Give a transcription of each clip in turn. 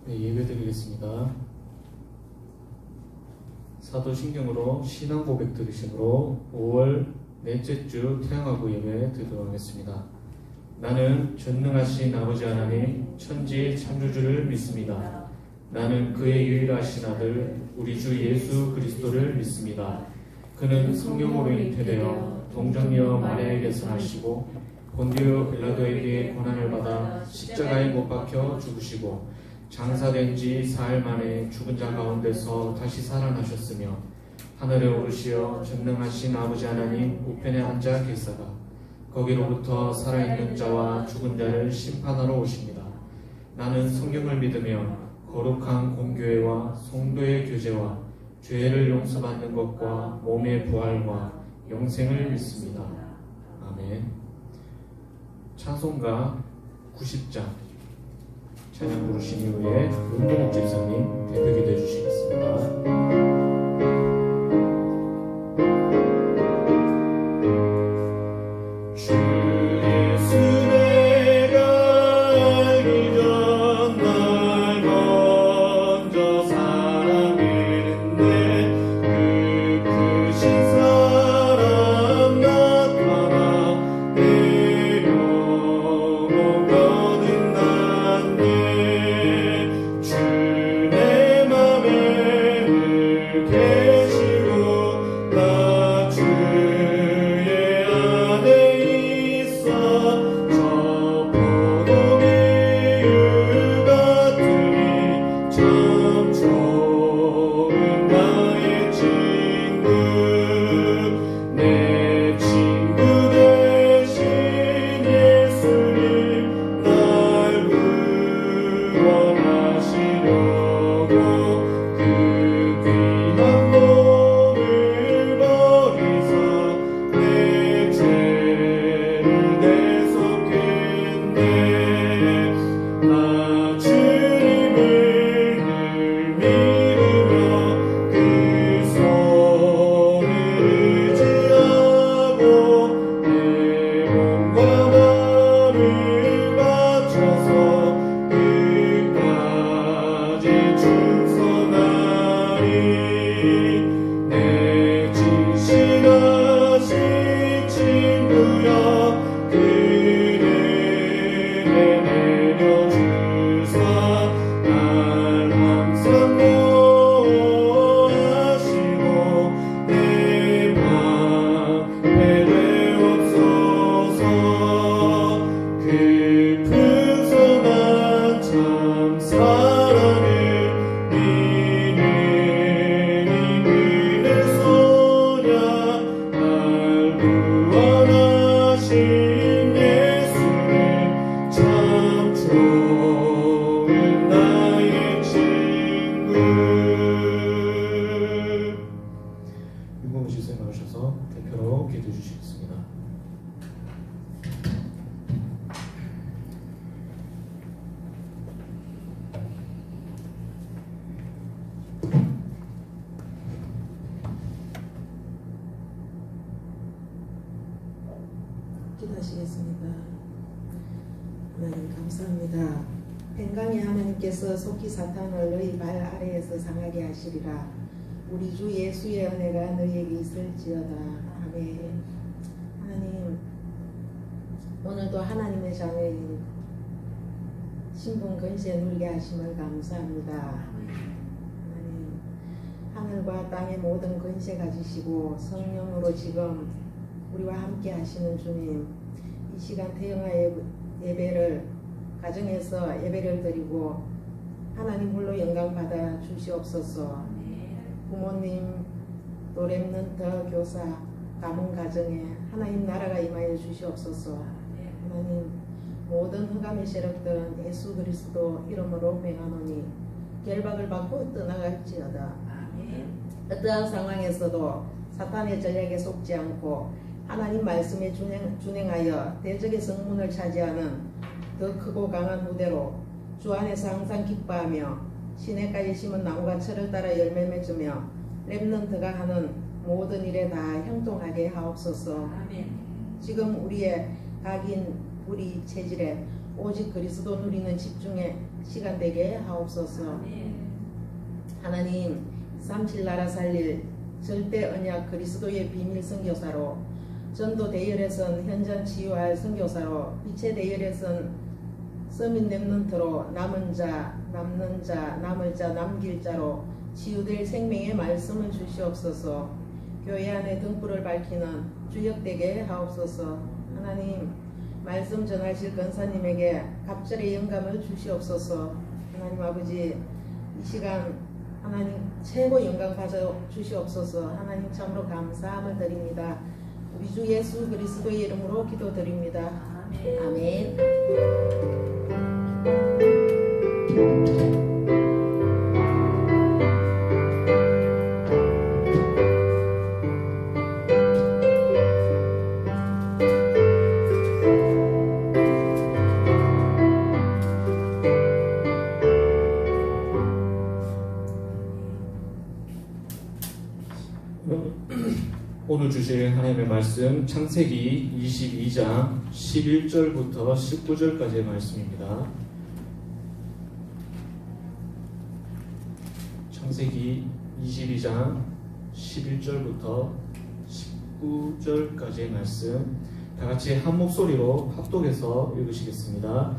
네, 예배드리겠습니다. 사도신경으로 신앙 고백 들으심으로 5월 넷째 주 태양하고 예배 드리도록 하겠습니다. 나는 전능하신 아버지 하나님 천지의 창조주를 믿습니다. 나는 그의 유일하신 아들 우리 주 예수 그리스도를 믿습니다. 그는 성령으로 잉태되어 동정녀 마리아에게서 나시고 본디오 빌라도에게 고난을 받아 십자가에 못 박혀 죽으시고 장사된 지 사흘 만에 죽은 자 가운데서 다시 살아나셨으며 하늘에 오르시어 전능하신 아버지 하나님 우편에 앉아 계사가 거기로부터 살아있는 자와 죽은 자를 심판하러 오십니다. 나는 성경을 믿으며 거룩한 공교회와 성도의 교제와 죄를 용서받는 것과 몸의 부활과 영생을 믿습니다. 아멘. 찬송가 90장 찬양 부르신 이후에 문동욱 집사님 대표 기도해 주시겠습니다. 기도하시겠습니다. 하나님 감사합니다. 팽강의 하나님께서 속히 사탄을 너희 발 아래에서 상하게 하시리라. 우리 주 예수의 은혜가 너희에게 있을지어다. 아멘. 하나님, 오늘도 하나님의 자녀인 신분 권세 누리게 하심을 감사합니다. 하나님, 하늘과 땅의 모든 권세 가지시고 성령으로 지금 우리와 함께 하시는 주님, 이 시간 태영아 예배를 가정에서 예배를 드리고 하나님 홀로 영광 받아 주시옵소서. 부모님, 또 렘넌트 교사, 가문 가정에 하나님 나라가 임하여 주시옵소서. 하나님, 모든 흑암의 세력들은 예수 그리스도 이름으로 명하노니 결박을 받고 떠나갈지어다. 어떠한 상황에서도 사탄의 전략에 속지 않고 하나님 말씀에 준행하여 대적의 성문을 차지하는 더 크고 강한 무대로 주 안에서 항상 기뻐하며 시내까지 심은 나무가 철을 따라 열매 맺으며 렘넌트가 하는 모든 일에 다 형통하게 하옵소서. 아멘. 지금 우리의 각인 우리 체질에 오직 그리스도 누리는 집중의 시간 되게 하옵소서. 하나님, 삼실 나라 살릴 절대 언약 그리스도의 비밀 선교사로, 전도 대열에선 현장 치유할 선교사로, 빛의 대열에선 서밋 렘넌트로, 남은 자, 남는 자, 남을 자, 남길 자로 치유될 생명의 말씀을 주시옵소서. 교회 안에 등불을 밝히는 주역되게 하옵소서. 하나님, 말씀 전하실 권사님에게 갑절의 영감을 주시옵소서. 하나님 아버지, 이 시간 하나님 최고 영광 가져 주시옵소서. 하나님 참으로 감사함을 드립니다. 우리 주 예수 그리스도의 이름으로 기도드립니다. 아멘. 오늘 주실 하나님의 말씀 창세기 22장 11절부터 19절까지의 말씀입니다. 창세기 22장 11절부터 19절까지의 말씀 다같이 한 목소리로 합독해서 읽으시겠습니다.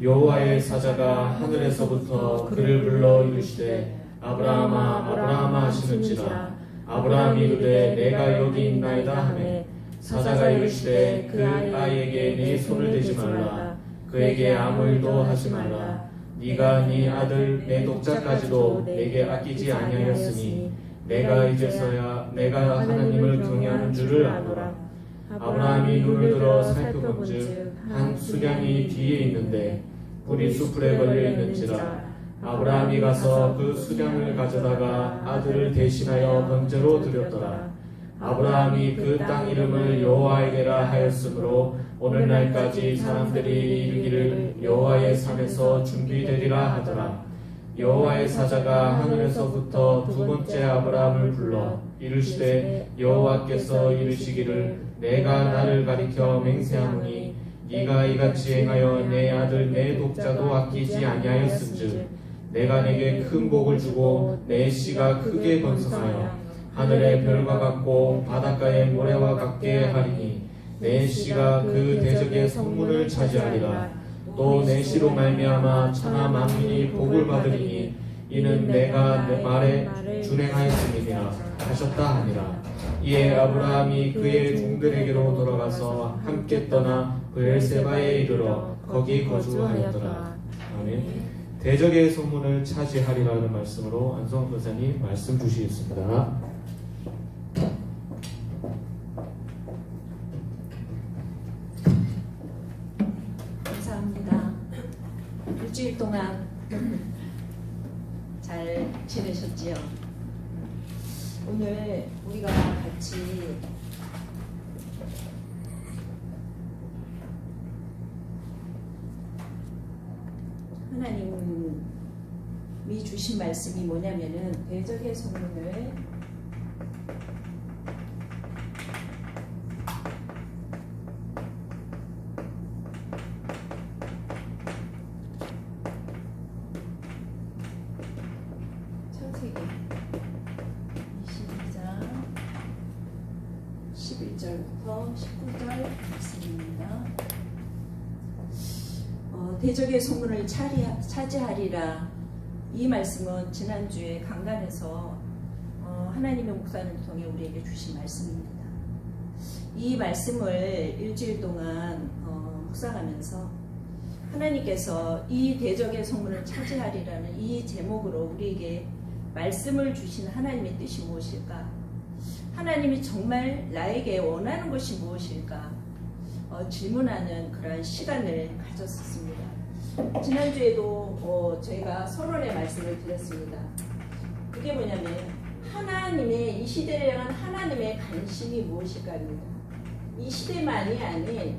여호와의 사자가 하늘에서부터 그를 불러 이르시되 아브라함아 아브라함아 하시는지라. 아브라함이 이르되 내가 여기 있나이다 하매 사자가 이르시되 그 아이에게 네 손을 대지 말라. 그에게 아무 일도 하지 말라. 네가 네 아들 내 독자까지도 내게 아끼지 아니하였으니 내가 이제서야 내가 하나님을 경외하는 줄을 아노라. 아브라함이 눈을 들어 살펴본즉 한 수량이 뒤에 있는데 불이 숯불에 걸려 있는지라. 아브라함이 가서 그 수량을 가져다가 아들을 대신하여 번제로 드렸더라. 아브라함이 그 땅 이름을 여호와에게라 하였으므로 오늘날까지 사람들이 이르기를 여호와의 산에서 준비되리라 하더라. 여호와의 사자가 하늘에서부터 두 번째 아브라함을 불러 이르시되 여호와께서 이르시기를 내가 나를 가리켜 맹세하노니 네가 이같이 행하여 내 아들 내 독자도 아끼지 아니하였은즉 내가 내게 큰 복을 주고 내 씨가 크게 번성하여 하늘의 별과 같고 바닷가의 모래와 같게 하리니 내 씨가 그 대적의 성문을 차지하리라. 또 내 씨로 말미암아 천하 만민이 복을 받으리니 이는 내가 내 말에 준행하였음이니라 하셨다 하니라. 이에 아브라함이 그의 종들에게로 돌아가서 함께 떠나 브엘세바에 이르러 거기 거주하였더라. 아멘. 대적의 성문을 차지하리라는 말씀으로 안성환 권사님 말씀 주시겠습니다. 감사합니다. 일주일 동안 잘 지내셨지요? 오늘 우리가 같이 하나님이 주신 말씀이 뭐냐면은 대적의 성문을 창세기 22장 11절부터 19절 말씀입니다. 대적의 소문을 차지하리라. 이 말씀은 지난주에 강단에서 하나님의 목사님을 통해 우리에게 주신 말씀입니다. 이 말씀을 일주일 동안 묵상하면서 하나님께서 이 대적의 소문을 차지하리라는 이 제목으로 우리에게 말씀을 주신 하나님의 뜻이 무엇일까? 하나님이 정말 나에게 원하는 것이 무엇일까? 질문하는 그런 시간을 가졌었습니다. 지난주에도 저희가 서론의 말씀을 드렸습니다. 그게 뭐냐면 하나님의 이 시대를 향한 하나님의 관심이 무엇일까입니다. 이 시대만이 아닌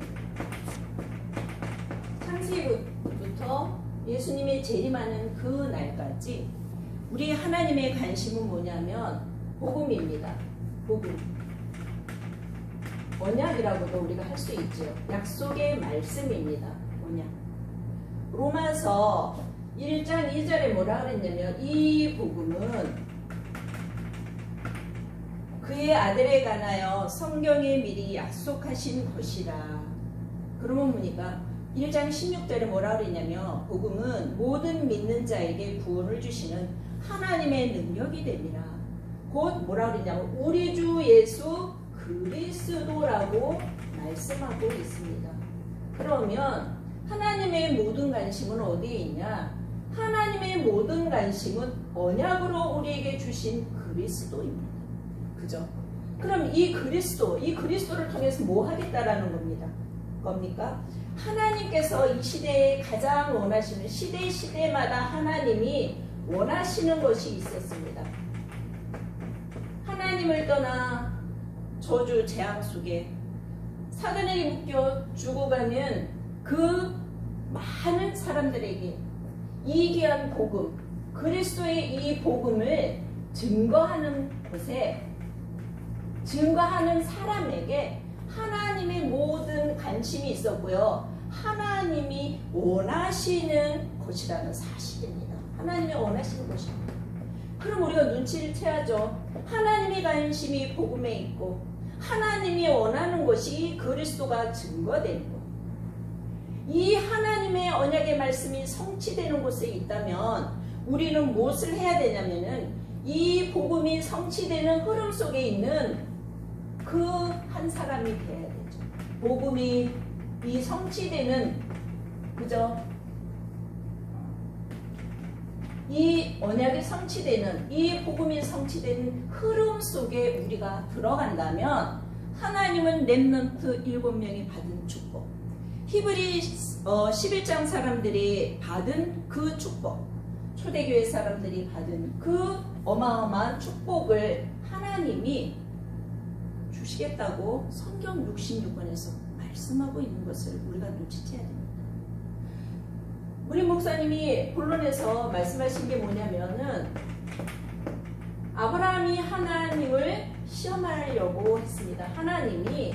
창세기부터 예수님의 재림하는 그 날까지 우리 하나님의 관심은 뭐냐면 복음입니다. 복음. 언약이라고도 우리가 할 수 있죠. 약속의 말씀입니다. 언약. 로마서 1장 2절에 뭐라 그랬냐면 이 복음은 그의 아들에 관하여 성경에 미리 약속하신 것이라. 그러면 보니까 1장 16절에 뭐라 그랬냐면 복음은 모든 믿는 자에게 구원을 주시는 하나님의 능력이 됩니다. 곧 뭐라 그랬냐면 우리 주 예수 그리스도라고 말씀하고 있습니다. 그러면 하나님의 모든 관심은 어디에 있냐? 하나님의 모든 관심은 언약으로 우리에게 주신 그리스도입니다. 그죠? 그럼 이 그리스도를 통해서 뭐 하겠다라는 겁니까? 하나님께서 이 시대에 가장 원하시는 시대마다 하나님이 원하시는 것이 있었습니다. 하나님을 떠나 저주 재앙 속에 사단에게 묶여 죽어가는 그 많은 사람들에게 이 귀한 복음, 그리스도의 이 복음을 증거하는 곳에 증거하는 사람에게 하나님의 모든 관심이 있었고요. 하나님이 원하시는 것이라는 사실입니다. 하나님이 원하시는 것입니다. 그럼 우리가 눈치를 채야죠. 하나님의 관심이 복음에 있고 하나님이 원하는 것이 그리스도가 증거되는 것. 이 하나님의 언약의 말씀이 성취되는 곳에 있다면 우리는 무엇을 해야 되냐면은 이 복음이 성취되는 흐름 속에 있는 그 한 사람이 되어야 되죠. 복음이 이 성취되는, 그죠? 이 언약이 성취되는, 이 복음이 성취되는 흐름 속에 우리가 들어간다면 하나님은 렘넌트 7명이 받은 축복, 히브리 11장 사람들이 받은 그 축복, 초대교회 사람들이 받은 그 어마어마한 축복을 하나님이 주시겠다고 성경 66권에서 말씀하고 있는 것을 우리가 눈치채야 됩니다. 우리 목사님이 본론에서 말씀하신 게 뭐냐면은 아브라함이 하나님을 시험하려고 했습니다. 하나님이,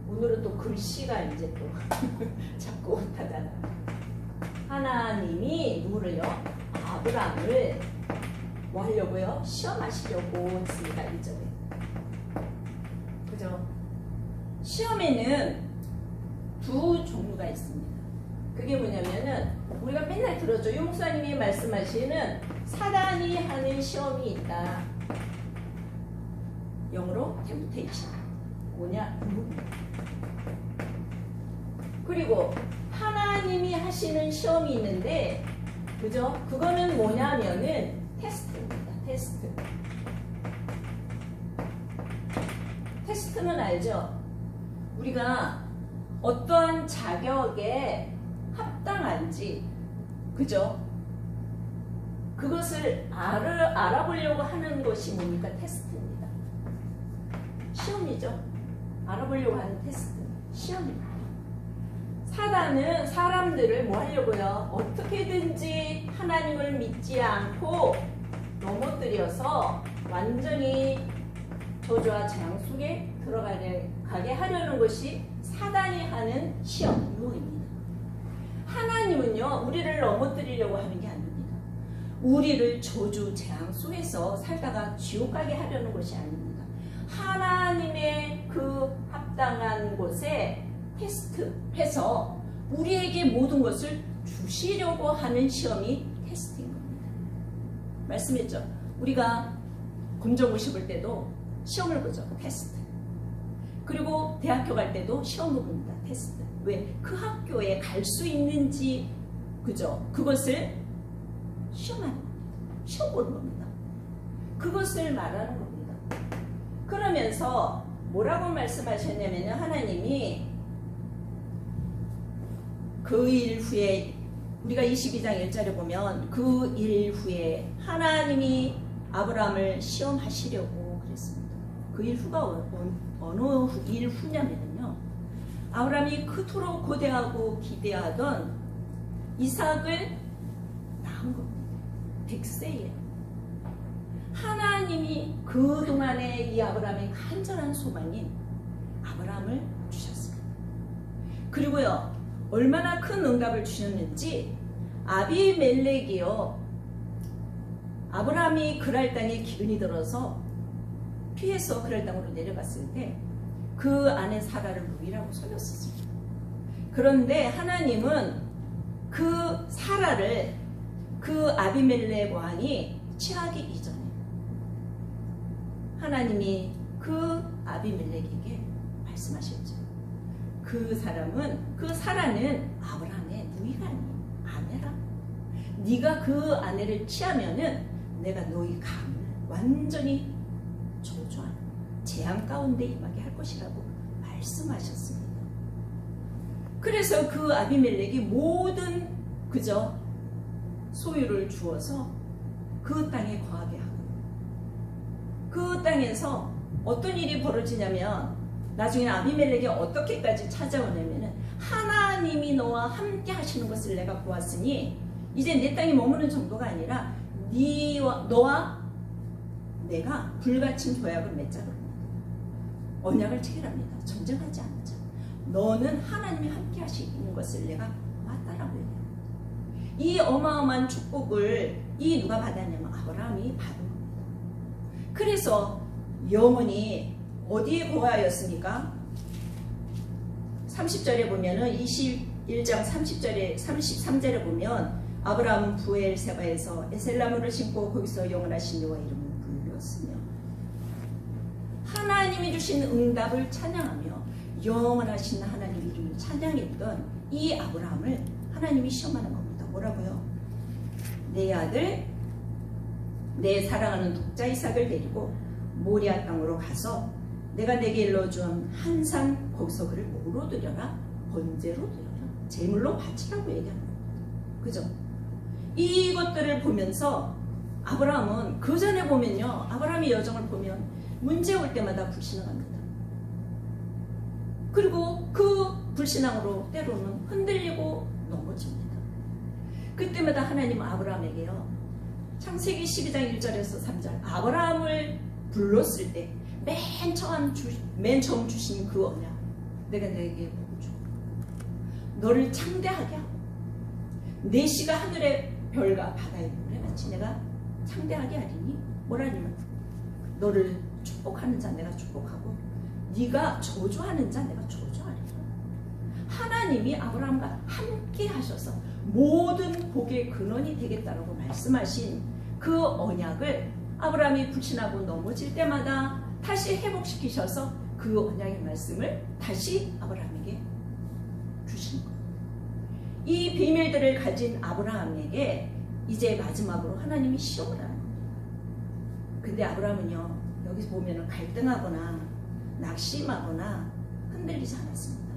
오늘은 또 글씨가 이제 또 자꾸 오타잖아. 하나님이 누구를요? 아브라함을 뭐 하려고요? 시험하시려고 했습니다. 1절에. 그죠? 시험에는 두 종류가 있습니다. 그게 뭐냐면은 우리가 맨날 들었죠. 유 목사님이 말씀하시는 사단이 하는 시험이 있다. 영어로 템프테이션. 뭐냐? 그리고 하나님이 하시는 시험이 있는데, 그죠? 그거는 뭐냐면은 테스트입니다. 테스트. 테스트는 알죠? 우리가 어떠한 자격에 합당한지, 그죠? 그것을 알아보려고 하는 것이 뭡니까? 테스트입니다. 시험이죠. 알아보려고 하는 테스트, 시험입니다. 사단은 사람들을 뭐 하려고요? 어떻게든지 하나님을 믿지 않고 넘어뜨려서 완전히 저주와 재앙 속에 들어가게 하려는 것이 사단이 하는 시험, 유혹입니다. 하나님은요, 우리를 넘어뜨리려고 하는 게 아닙니다. 우리를 저주, 재앙 속에서 살다가 지옥 가게 하려는 것이 아닙니다. 하나님의 그 합당한 곳에 테스트해서 우리에게 모든 것을 주시려고 하는 시험이 테스트인 겁니다. 말씀했죠? 우리가 검정고시 볼 때도 시험을 보죠. 테스트. 그리고 대학교 갈 때도 시험을 봅니다. 테스트. 왜? 그 학교에 갈 수 있는지, 그죠? 그것을 시험하는 겁니다. 시험 보는 겁니다. 그것을 말하는 겁니다. 그러면서 뭐라고 말씀하셨냐면 하나님이 그 일 후에, 우리가 22장 1절에 보면 그 일 후에 하나님이 아브라함을 시험하시려고 그랬습니다. 그 일 후가 어느 일 후냐면요, 아브라함이 그토록 고대하고 기대하던 이삭을 낳은 겁니다. 100세에 하나님이 그동안의 이 아브라함의 간절한 소망인 아브라함을 주셨습니다. 그리고요, 얼마나 큰 응답을 주셨는지 아비멜렉이요, 아브라함이 그랄 땅에 기근이 들어서 피해서 그랄 땅으로 내려갔을 때 그 안에 사라를 누이라고 속였었습니다. 그런데 하나님은 그 사라를 그 아비멜렉 왕이 취하기 이전에 하나님이 그 아비멜렉에게 말씀하셨죠. 그 사라는 아브라함의 누이가 아니에요. 아내라. 네가 그 아내를 취하면은 내가 너희 가문을 완전히 저주하는 재앙 가운데 임하게 할 것이라고 말씀하셨습니다. 그래서 그 아비멜렉이 모든 그저 소유를 주어서 그 땅에 거하게 하고, 그 땅에서 어떤 일이 벌어지냐면 나중에 아비멜렉이 어떻게까지 찾아오냐면은 하나님이 너와 함께 하시는 것을 내가 보았으니 이제 내 땅에 머무는 정도가 아니라 너와 내가 불같은 조약을 맺자고 합니다. 언약을 체결합니다. 전쟁하지 않자. 너는 하나님이 함께 하시는 것을 내가 보았다라고 얘기합니다. 이 어마어마한 축복을 누가 받았냐면 아브라함이 받은 겁니다. 그래서 영원히 어디에 거하였습니까? 30절에 보면은 21장 33절에 보면 아브라함은 부엘세바에서 에셀나무를 심고 거기서 영원하신 여호와 이름을 불렀으며, 하나님이 주신 응답을 찬양하며 영원하신 하나님 이름을 찬양했던 이 아브라함을 하나님이 시험하는 겁니다. 뭐라고요? 내 아들, 내 사랑하는 독자 이삭을 데리고 모리아 땅으로 가서 내가 내게 일러준 한 산 거기서 그를 뭐로 드려라? 번제로 드려라. 제물로 바치라고 얘기하는 겁니다. 그죠? 이것들을 보면서 아브라함은 그 전에 보면요, 아브라함의 여정을 보면 문제 올 때마다 불신앙합니다. 그리고 그 불신앙으로 때로는 흔들리고 넘어집니다. 그때마다 하나님은 아브라함에게요, 창세기 12장 1절에서 3절 아브라함을 불렀을 때 맨 처음 주신 그 언약, 내가 너에게 복을 줘. 너를 창대하게 하고 내 씨가 하늘의 별과 바다의 모래같이 내가 창대하게 하리니, 뭐라니면 너를 축복하는 자 내가 축복하고 네가 저주하는 자 내가 저주하리라. 하나님이 아브라함과 함께 하셔서 모든 복의 근원이 되겠다라고 말씀하신 그 언약을 아브라함이 불신하고 넘어질 때마다 다시 회복시키셔서 그 언약의 말씀을 다시 아브라함에게 주시는 거예요. 이 비밀들을 가진 아브라함에게 이제 마지막으로 하나님이 시험을 하는 겁니다. 근데 아브라함은요, 여기서 보면 갈등하거나 낙심하거나 흔들리지 않았습니다.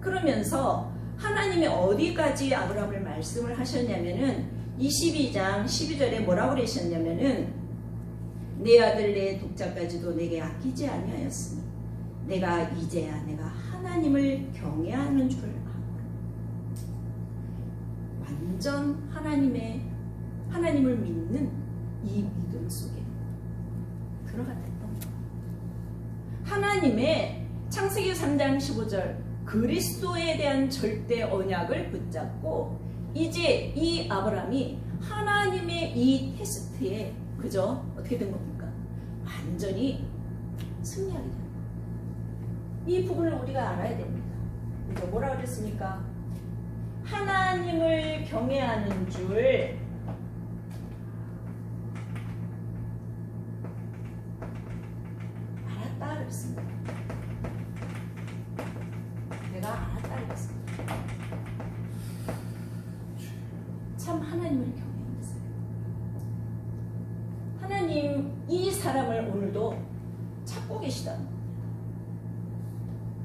그러면서 하나님이 어디까지 아브라함을 말씀을 하셨냐면은 22장 12절에 뭐라고 그러셨냐면은 내 아들 내 독자까지도 내게 아끼지 아니하였으니 내가 이제야 내가 하나님을 경외하는 줄 아노라. 완전 하나님을 믿는 이 믿음 속에 들어갔던 거예요. 하나님의 창세기 3장 15절 그리스도에 대한 절대 언약을 붙잡고 이제 이 아브라함이 하나님의 이 테스트에 그저 어떻게 된 겁니까? 완전히 승리하게 됩니다. 이 부분을 우리가 알아야 됩니다. 이제 뭐라 그랬습니까? 하나님을 경외하는 줄 알았다 그랬습니다. 내가 알았다 그랬습니다. 참 하나님을 경외했어요. 하나님 이 사람을 오늘도 찾고 계시다는 겁니다.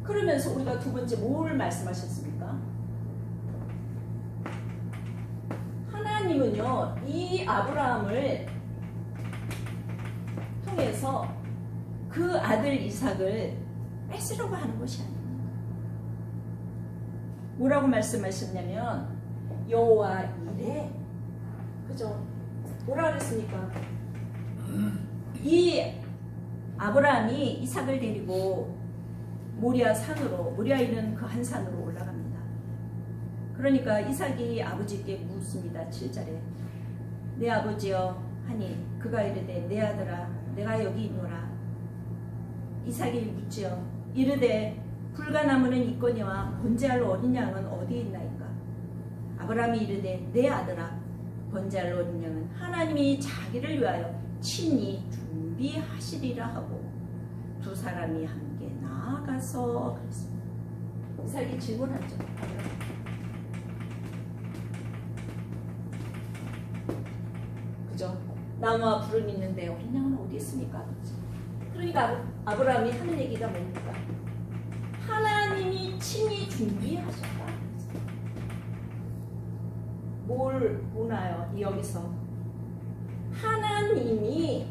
그러면서 우리가 두 번째 뭘 말씀하셨습니까? 하나님은요, 이 아브라함을 통해서 그 아들 이삭을 뺏으려고 하는 것이 아닙니다. 뭐라고 말씀하셨냐면 여호와 이레, 그죠? 뭐라 그랬습니까? 이 아브라함이 이삭을 데리고 모리아 산으로, 모리아에 있는 그 한 산으로 올라갑니다. 그러니까 이삭이 아버지께 묻습니다. 7절에 내 아버지여 하니 그가 이르되 내 아들아 내가 여기 있노라. 이삭이 묻지요. 이르되 불가나무는 있거니와 번제할 어린 양은 어디 있나이까. 아브라함이 이르되 내 아들아 번제할 어린 양은 하나님이 자기를 위하여 친히 준비하시리라 하고 두 사람이 함께 나아가서 그랬습니다. 이삭이 질문하죠. 그죠? 나무와 불은 있는데 어린 양은 어디 있습니까? 그러니까 아브라함이 하는 얘기가 뭡니까? 하나님이 친히 준비하셨다. 뭘 보나요? 여기서 하나님이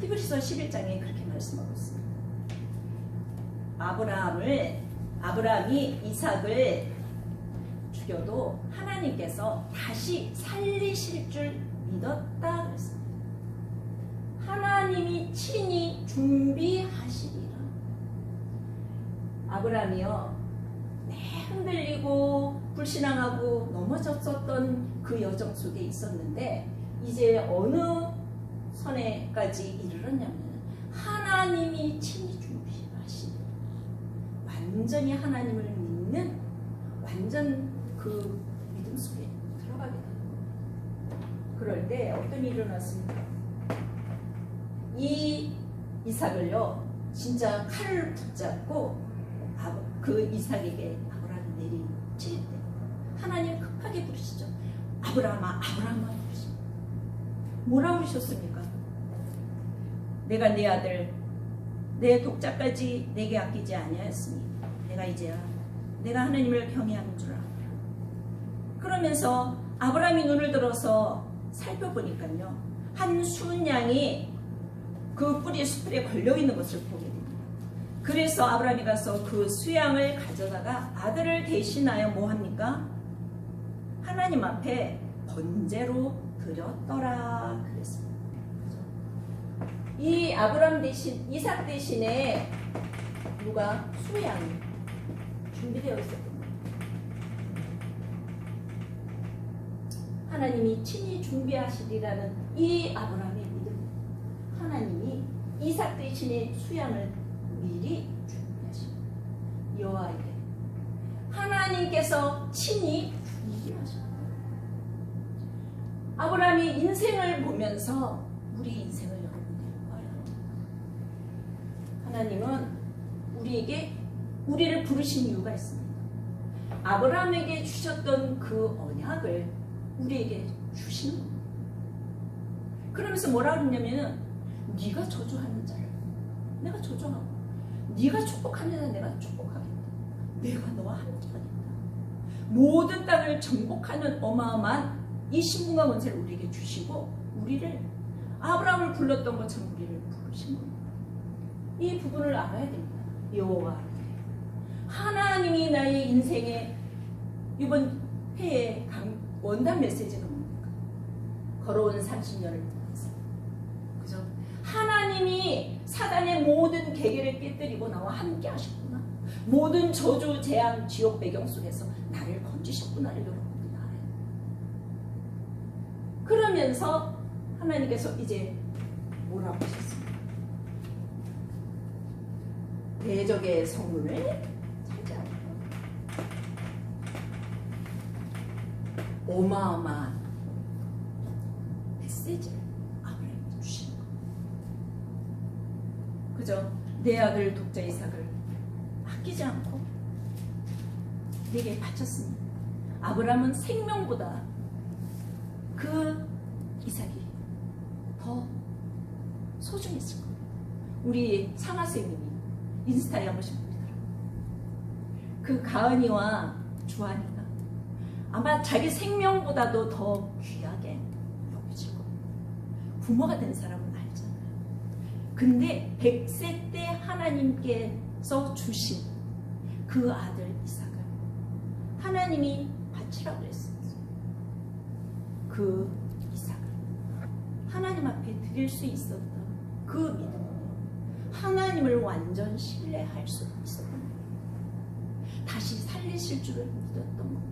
히브리서 11장에 그렇게 말씀하고 있습니다. 아브라함이 이삭을 죽여도 하나님께서 다시 살리실 줄 믿었다 그랬습니다. 하나님이 친히 준비하시리라. 아브라함이요, 흔들리고 불신앙하고 넘어졌었던 그 여정 속에 있었는데 이제 어느 선에까지 이르렀냐면 하나님이 친히 준비하시리라. 완전히 하나님을 믿는 완전 그 믿음 속에 들어가게 되는 거예요. 그럴 때 어떤 일이 일어났습니까? 이 이삭을요 진짜 칼을 붙잡고 그 이삭에게 아브라함이 내리칠 때 하나님 급하게 부르시죠. 아브라함아 아브라함아 부르십니다. 뭐라고 부르셨습니까? 내가 네 아들 내 독자까지 내게 아끼지 아니하였으니 내가 이제야 내가 하나님을 경외하는 줄 알아. 그러면서 아브라함이 눈을 들어서 살펴보니까요 한 순양이 그 뿌리 수풀에 걸려있는 것을 보게 됩니다. 그래서 아브라함이 가서 그 수양을 가져다가 아들을 대신하여 뭐합니까? 하나님 앞에 번제로 드렸더라 그랬습니다. 이 아브라함 대신 이삭 대신에 누가? 수양이 준비되어 있었거든요. 하나님이 친히 준비하시리라는 이 아브라함의 믿음, 하나님이 이삭 대신에 수양을 미리 준비하십니다. 여호와에게 하나님께서 친히 준비하십니다. 아브라함이 인생을 보면서 우리 인생을 여러분들 봐요. 하나님은 우리를 부르신 이유가 있습니다. 아브라함에게 주셨던 그 언약을 우리에게 주시는 겁니다. 그러면서 뭐라 그러냐면은 네가 저주하는 자를 내가 저주하고 네가 축복하는 자를 내가 축복하겠다. 내가 너와 함께하겠다. 모든 땅을 정복하는 어마어마한 이 신분과 권세를 우리에게 주시고 우리를 아브라함을 불렀던 것처럼 우리를 부르신 겁니다. 이 부분을 알아야 됩니다. 여호와 하나님이 나의 인생에 이번 해의 원단 메시지가 뭡니까? 걸어온 30년을 통해서 그죠? 하나님이 사단의 모든 계계를 깨뜨리고 나와 함께 하셨구나. 모든 저주, 재앙, 지옥 배경 속에서 나를 건지셨구나를 여러분들이 알아요. 그러면서 하나님께서 이제 뭐라고 하셨습니까? 대적의 성문을 차지하고 어마어마한 메시지를 아브라함에게 주시는 거예요. 그죠? 내 아들 독자 이삭을 아끼지 않고 내게 바쳤습니다. 아브라함은 생명보다 그 이삭이 더 소중했을 거예요. 우리 상하 선생님이 인스타에 한 번씩 보이더라고요. 그 가은이와 주한이가 아마 자기 생명보다도 더 귀하게 여겨질 거예요. 부모가 된 사람은 알잖아요. 근데 100세 때 하나님께서 주신 그 아들 이삭을 하나님이 바치라고 했어요. 그 이삭을 하나님 앞에 드릴 수 있었던 그 믿음으로 하나님을 완전 신뢰할 수 있었던 거예요. 다시 살리실 줄을 믿었던 겁니다.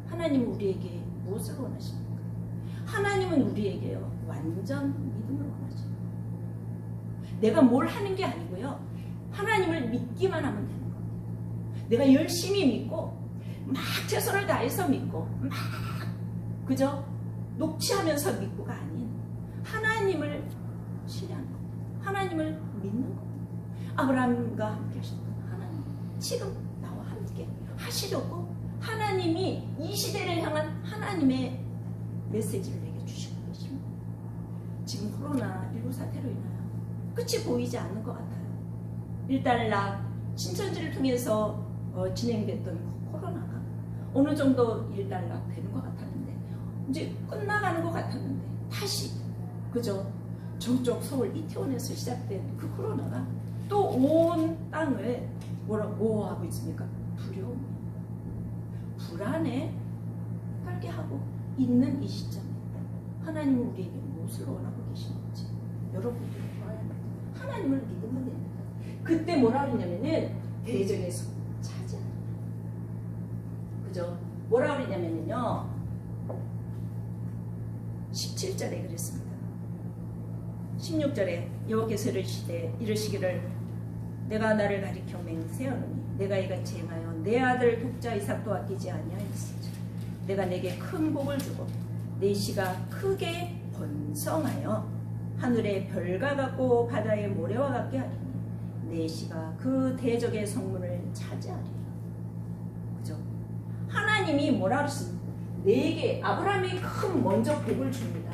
하나님은 우리에게 무엇을 원하십니까? 하나님은 우리에게요, 완전 믿음을 원하십니다. 내가 뭘 하는 게 아니고요, 하나님을 믿기만 하면 되는 겁니다. 내가 열심히 믿고 막 최선을 다해서 믿고 막 그저 녹취하면서 믿고가 아닌 하나님을 신뢰하는 겁니다. 하나님을 믿는 겁니다. 아브라함과 함께 하셨던 하나님, 지금 나와 함께 하시려고 하나님이 이 시대를 향한 하나님의 메시지를 내게 주시고 계십니다. 지금 코로나19 사태로 인하여 끝이 보이지 않는 것 같아요. 일단락 신천지를 통해서 진행됐던 코로나가 어느 정도 일단락 되는 것 같았는데, 이제 끝나가는 것 같았는데, 다시 그저 저쪽 서울 이태원에서 시작된 그 코로나가 또 온 땅을 뭐라고 하고 있습니까? 두려움, 불안에 떨게 하고 있는 이 시점에 하나님은 우리에게 무엇을 원하고 계시는지 여러분들이 알아야 합니다. 하나님을 믿으면 됩니다. 그때 뭐라 그러냐면은 대적에서 차지하는, 그죠? 뭐라 그러냐면요, 17절에 그랬습니다. 16절에 여호와께서 이르시기를 내가 나를 가리켜 맹세하노니 내가 이같이 행하여 내 아들 독자 이삭도 아끼지 아니하였으니 내가 내게 큰 복을 주고 내 씨가 크게 번성하여 하늘의 별과 같고 바다의 모래와 같게 하리니 내 씨가 그 대적의 성문을 차지하리라. 그죠? 하나님이 뭐라 그랬습니까? 내게, 아브라함이 먼저 복을 줍니다.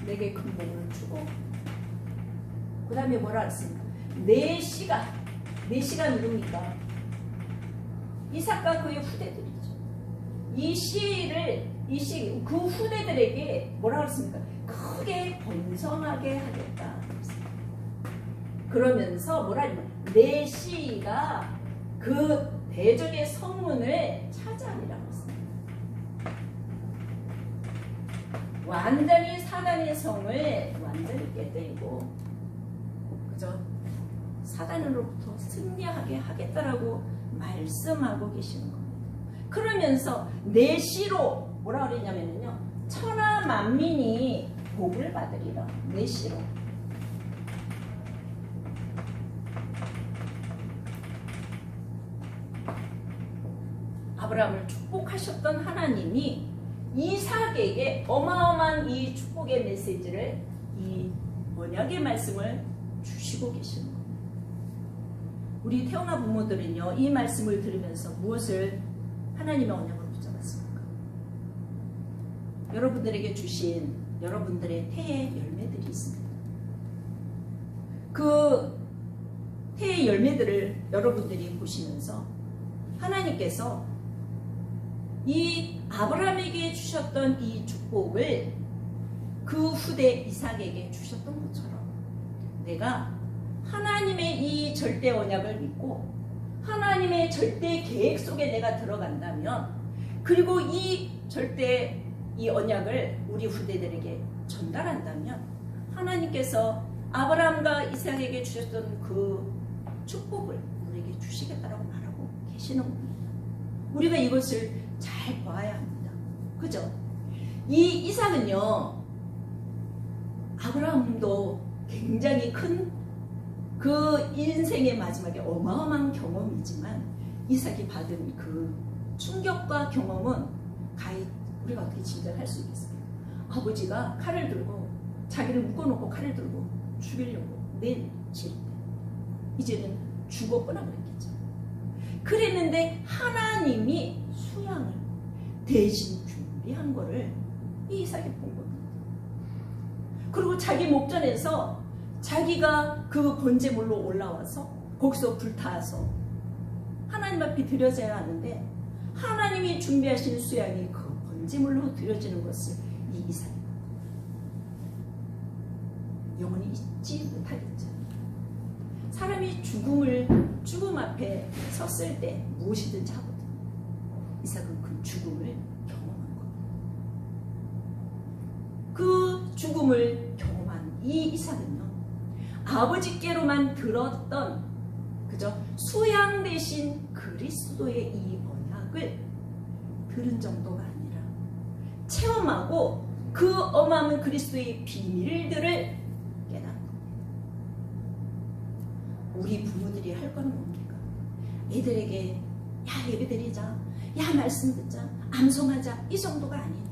내게 큰 복을 주고 그 다음에 뭐라 그랬습니까? 내 씨가 누굽니까? 이삭과 그의 후대들이죠. 그 후대들에게 뭐라 그랬습니까? 크게 번성하게 하겠다. 그러면서 뭐라 하냐면 내 씨가 그 대적의 성문을 차지하리라고 했습니다. 완전히 사단의 성을 완전히 깨뜨리고, 그죠? 사단으로부터 승리하게 하겠다라고 말씀하고 계시는 겁니다. 그러면서 내 씨로 뭐라 그러냐면요, 천하 만민이 복을 받으리라. 내 씨로. 아브라함을 축복하셨던 하나님이 이삭에게 어마어마한 이 축복의 메시지를, 이 언약의 말씀을 주시고 계시는 겁니다. 우리 태어나 부모들은요, 이 말씀을 들으면서 무엇을 하나님의 언약으로 붙잡았습니까? 여러분들에게 주신 여러분들의 태의 열매들이 있습니다. 그 태의 열매들을 여러분들이 보시면서 하나님께서 이 아브라함에게 주셨던 이 축복을 그 후대 이삭에게 주셨던 것처럼 내가 하나님의 이 절대 언약을 믿고 하나님의 절대 계획 속에 내가 들어간다면, 그리고 이 절대 이 언약을 우리 후대들에게 전달한다면 하나님께서 아브라함과 이삭에게 주셨던 그 축복을 우리에게 주시겠다라고 말하고 계시는 겁니다. 우리가 이것을 잘 봐야 합니다. 그죠? 이 이삭은요, 아브라함도 굉장히 큰 그 인생의 마지막에 어마어마한 경험이지만 이삭이 받은 그 충격과 경험은 우리가 어떻게 짐작할 수 있겠습니까? 아버지가 칼을 들고 자기를 묶어놓고 칼을 들고 죽이려고 내칠 때 이제는 죽어 끊어버렸겠죠. 그랬는데 하나님이 수양을 대신 준비한 거를 이 이삭이 본 겁니다. 그리고 자기 목전에서 자기가 그 번제물로 올라와서 거기서 불타서 하나님 앞에 드려져야 하는데, 하나님이 준비하신 수양이 그 번제물로 드려지는 것을 이 이삭이 영원히 잊지 못하겠죠. 사람이 죽음 앞에 섰을 때 무엇이든지 하거든요. 이삭은 그 죽음을 경험한 겁니다. 그 죽음을 경험한 이 이삭은요, 아버지께로만 들었던 그죠? 수양 대신 그리스도의 이 언약을 들은 정도가 아니라 체험하고 그 어마어마한 그리스도의 비밀들을 깨닫고, 우리 부모들이 할 거는 뭡니까? 애들에게 야 예배드리자, 야 말씀 듣자, 암송하자, 이 정도가 아니에요.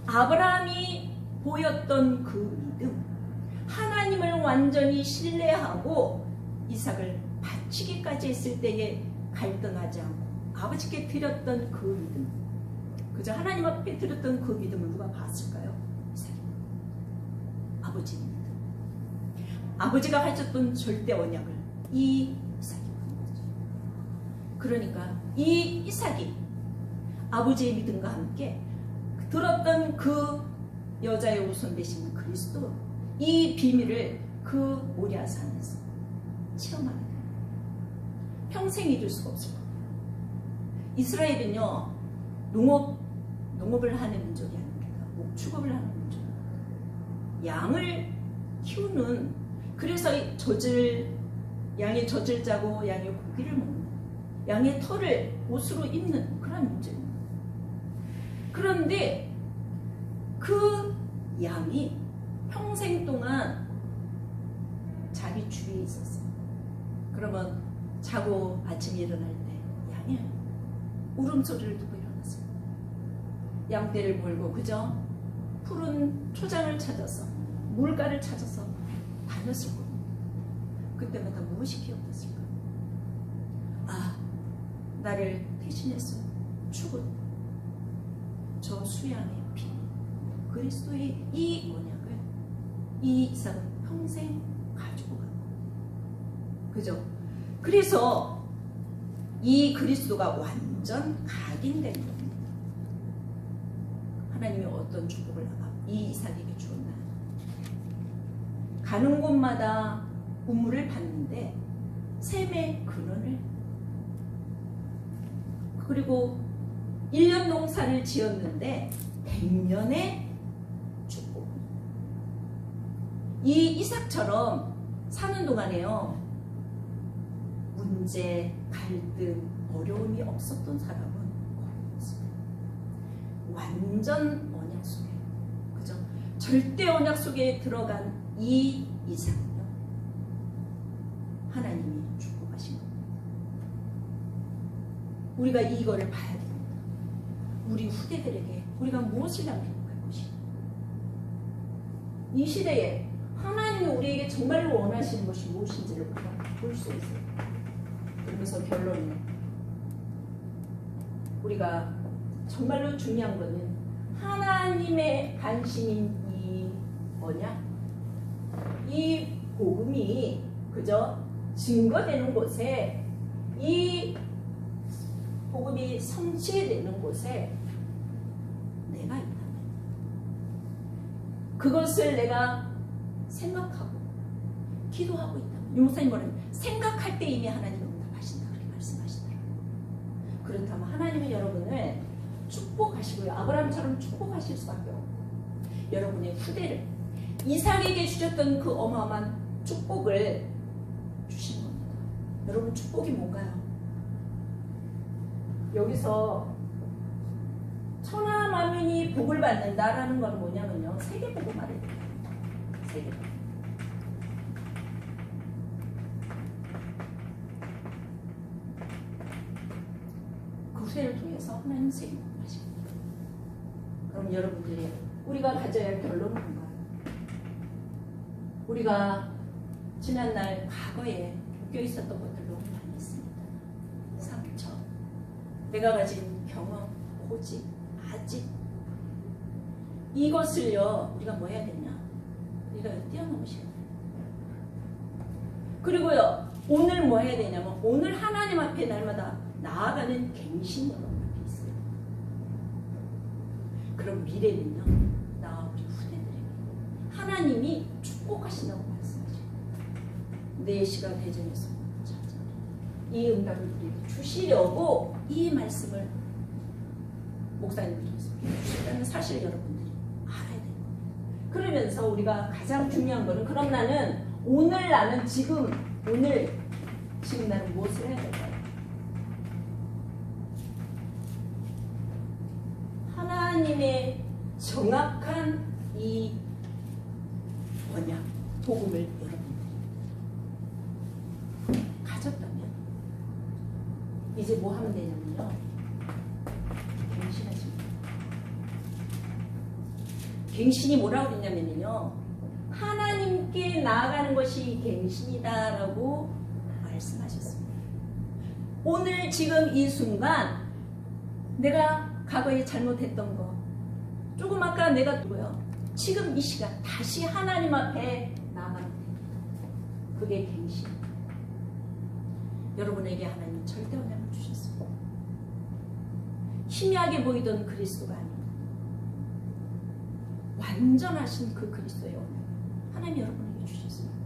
아브라함이 보였던 그 믿음, 하나님을 완전히 신뢰하고 이삭을 바치기까지 했을 때에 갈등하지 않고 아버지께 드렸던 그 믿음, 그저 하나님 앞에 드렸던 그 믿음을 누가 봤을까요? 이삭이. 아버지의 믿음, 아버지가 가졌던 절대 언약을 이 이삭이 본 거죠. 그러니까 이 이삭이 아버지의 믿음과 함께 들었던 그 여자의 우선 되시는 그리스도, 이 비밀을 그 모리아산에서 체험하는 거예요. 평생 잊을 수가 없을 겁니다. 이스라엘은요, 농업을 하는 민족이 아닙니다. 목축업을 하는 민족입니다. 양을 키우는, 그래서 양의 젖을 짜고 양의 고기를 먹는, 양의 털을 옷으로 입는 그런 민족입니다. 그런데 그 양이 평생 동안 자기 주위에 있었어요. 그러면 자고 아침에 일어날 때 양이 울음소리를 듣고 일어났어요. 양떼를 몰고 그저 푸른 초장을 찾아서, 물가를 찾아서 다녔을 겁니다. 그때마다 무엇이 기억났을까? 아, 나를 대신해서 죽은 저 수양의 피, 그리스도의 이 언약을 이 이삭은 평생 가지고 간 거예요. 그죠? 그래서 이 그리스도가 완전 각인된 겁니다. 하나님이 어떤 축복을 이 이삭에게 주었나? 가는 곳마다 우물을 봤는데 샘의 근원을, 그리고 1년 농사를 지었는데 100년의 축복. 이 이삭처럼 사는 동안에요, 문제, 갈등, 어려움이 없었던 사람은 거의 없습니다. 완전 언약 속에, 그죠? 절대 언약 속에 들어간 이 이삭은요, 하나님이 축복하신 겁니다. 우리가 이거를 봐야 됩니다. 우리 후대들에게 우리가 무엇을 남기고 갈 것인가? 이 시대에 하나님이 우리에게 정말로 원하시는 것이 무엇인지를 우리가 볼 수 있어요. 그러면서 결론은, 우리가 정말로 중요한 것은 하나님의 관심인 이 언약, 이 복음이 그저 증거되는 곳에, 이 복음이 성취되는 곳에 내가 있다면, 그것을 내가 생각하고 기도하고 있다면, 용사님 뭐라는, 생각할 때 이미 하나님은 응답하신다, 그렇게 말씀하시더라고요. 그렇다면 하나님은 여러분을 축복하시고요, 아브라함처럼 축복하실 수밖에 없고, 여러분의 후대를 이삭에게 주셨던 그 어마어마한 축복을 주신 겁니다. 여러분, 축복이 뭔가요? 여기서 천하만민이 복을 받는다라는 건 뭐냐면요, 세계복음 말이에요. 세계복음. 그 후대를 통해서 하나님 세계복음 하십니다. 그럼 여러분들이 우리가 가져야 할 결론은 뭔가요? 우리가 지난날 과거에 묶여 있었던 것들 너무 많이 있습니다. 상처, 내가 가진 경험, 고집, 아직, 이것을요 우리가 뭐 해야 되냐? 우리가 뛰어넘으셔야 돼요. 그리고요, 오늘 뭐 해야 되냐면, 오늘 하나님 앞에 날마다 나아가는 갱신 여러분 앞에 있어요. 그럼 미래는요, 나와 우리 후대들에게 하나님이 축복하신다고 말씀하셔요. 4시가 대전에서 이 응답을 우리에게 주시려고 이 말씀을 목사님을 통해서 주셨다는 사실을 여러분들이 알아야 되는 겁니다. 그러면서 우리가 가장 중요한 거는, 그럼 나는 오늘, 나는 지금, 오늘 지금 나는 무엇을 해야 될까요? 하나님의 정확한 이 언약, 복음을 여러분들이 가졌다면 이제 뭐 하면 되냐면요. 갱신하십니다. 갱신이 뭐라고 그랬냐면요. 하나님께 나아가는 것이 갱신이다라고 말씀하셨습니다. 오늘 지금 이 순간 내가 과거에 잘못했던 거 조금 아까 내가 누구요? 지금 이 시간 다시 하나님 앞에 나가면 됩니다. 그게 갱신. 여러분에게 하나님 절대 언약을 주셨습니다. 희미하게 보이던 그리스도가 아닙니다. 완전하신 그 그리스도의 언약 하나님이 여러분에게 주셨습니다.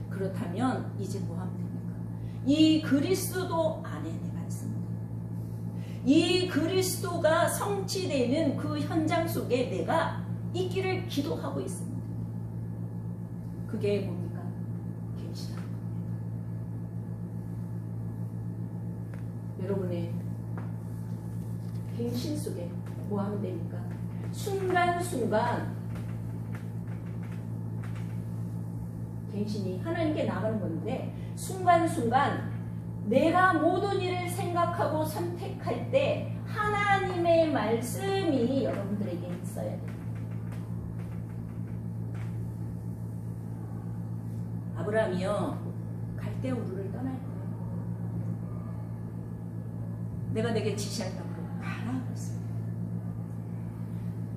그렇다면 이제 뭐 하면 됩니까? 이 그리스도 안에 내가 있습니다. 이 그리스도가 성취되는 그 현장 속에 내가 있기를 기도하고 있습니다. 그게 뭡니까? 갱신하는 겁니다. 여러분의 갱신 속에 뭐 하면 됩니까? 순간순간 갱신이 하나님께 나가는 건데 순간순간 내가 모든 일을 생각하고 선택할 때 하나님의 말씀이 여러분들에게 있어야 돼요. 아브라함이요 갈대 우르를 떠날 거예요. 내가 내게 지시한다고 가라 그랬습니다.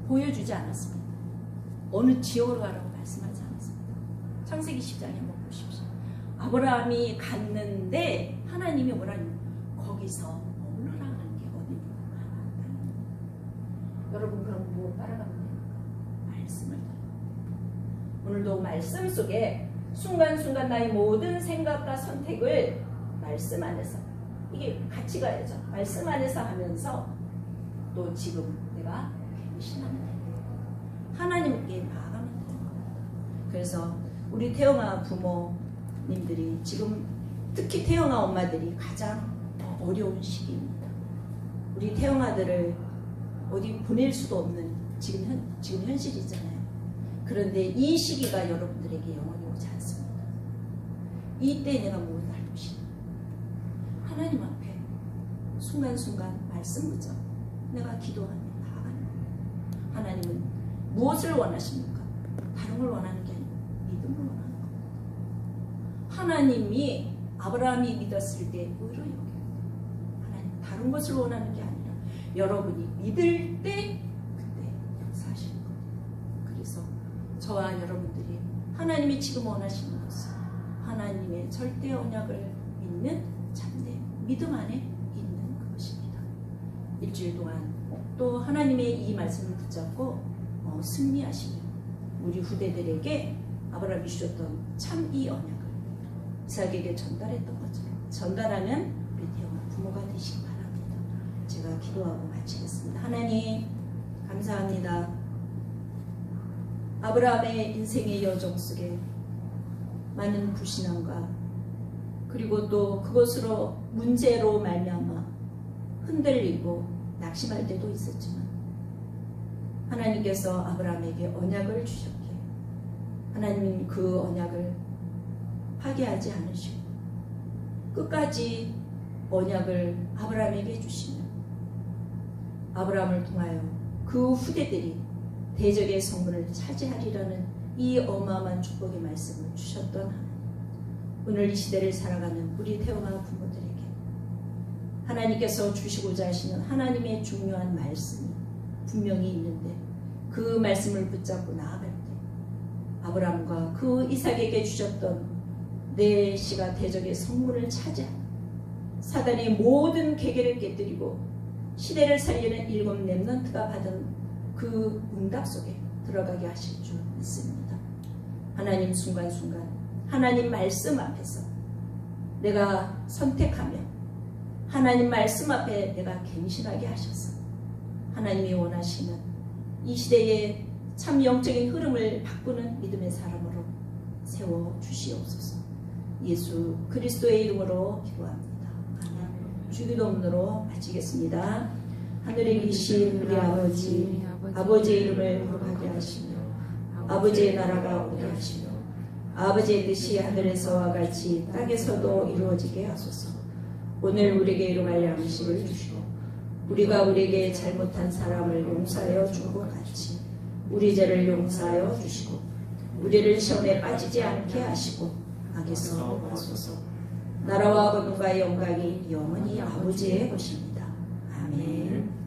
보여주지 않았습니다. 어느 지역으로 가라고 말씀하지 않았습니다. 창세기 10장에 한번 보십시오. 아브라함이 갔는데 하나님이 뭐라니 거기서 머물러라는 게 어디 하나. 여러분 그럼 뭐 따라가면 됩니까? 말씀을 따라. 오늘도 말씀 속에 순간순간 나의 모든 생각과 선택을 말씀 안에서 이게 같이 가야죠. 말씀 안에서 하면서 또 지금 내가 갱신하면 됩니다. 하나님께 나아가면 됩니다. 그래서 우리 태영아 부모님들이 지금 특히 태영아 엄마들이 가장 어려운 시기입니다. 우리 태영아들을 어디 보낼 수도 없는 지금 현실이잖아요. 그런데 이 시기가 여러분들에게 영원히 오지 않습니다. 이때 내가 무엇을 할 것이냐. 하나님 앞에 순간순간 말씀 붙잡고 내가 기도하며 나아가는 거예요. 하나님은 무엇을 원하십니까? 다른 걸 원하는 게 아니고 믿음을 원하는 겁니다. 하나님이 아브라함이 믿었을 때 의로 여겨요. 하나님 다른 것을 원하는 게 아니라 여러분이 믿을 때 그때 역사하시는 거예요. 그래서 저와 여러분들이 하나님이 지금 원하시는 것은 하나님의 절대 언약을 믿는 참된 믿음 안에 있는 그것입니다. 일주일 동안 또 하나님의 이 말씀을 붙잡고 승리하시며 우리 후대들에게 아브라함이 주셨던 참 이 언약을 이삭에게 전달했던 것처럼 전달하면 우리 태영아 부모가 되시기 바랍니다. 제가 기도하고 마치겠습니다. 하나님 감사합니다. 아브라함의 인생의 여정 속에 많은 불신함과 그리고 또 그것으로 문제로 말미암아 흔들리고 낙심할 때도 있었지만 하나님께서 아브라함에게 언약을 주셨기에 하나님은 그 언약을 파괴하지 않으시고 끝까지 언약을 아브라함에게 주시며 아브라함을 통하여 그 후대들이 대적의 성문을 차지하리라는 이 어마어마한 축복의 말씀을 주셨던 하나님, 오늘 이 시대를 살아가는 우리 태어나 부모들에게 하나님께서 주시고자 하시는 하나님의 중요한 말씀이 분명히 있는데 그 말씀을 붙잡고 나아갈 때 아브라함과 그 이삭에게 주셨던 내 씨가 대적의 성문을 차지하는 사단의 모든 계계를 깨뜨리고 시대를 살리는 일곱 렘넌트가 받은 그 응답 속에 들어가게 하실 줄 믿습니다. 하나님 순간순간 하나님 말씀 앞에서 내가 선택하며 하나님 말씀 앞에 내가 갱신하게 하셔서 하나님이 원하시는 이 시대의 참 영적인 흐름을 바꾸는 믿음의 사람으로 세워 주시옵소서. 예수 그리스도의 이름으로 기도합니다. 아멘. 주기도문으로 마치겠습니다. 하늘에 계신 우리 아버지, 아버지의 이름을 거룩하게 하시며 아버지의 나라가 오게 하시며 아버지의 뜻이 하늘에서와 같이 땅에서도 이루어지게 하소서. 오늘 우리에게 일용할 양식을 주시고 우리가 우리에게 잘못한 사람을 용서하여 준 것 같이 우리 죄를 용서하여 주시고 우리를 시험에 빠지지 않게 하시고 악에서 구하소서. 나라와 권능과 영광이 영원히 아버지의 것입니다. 아멘.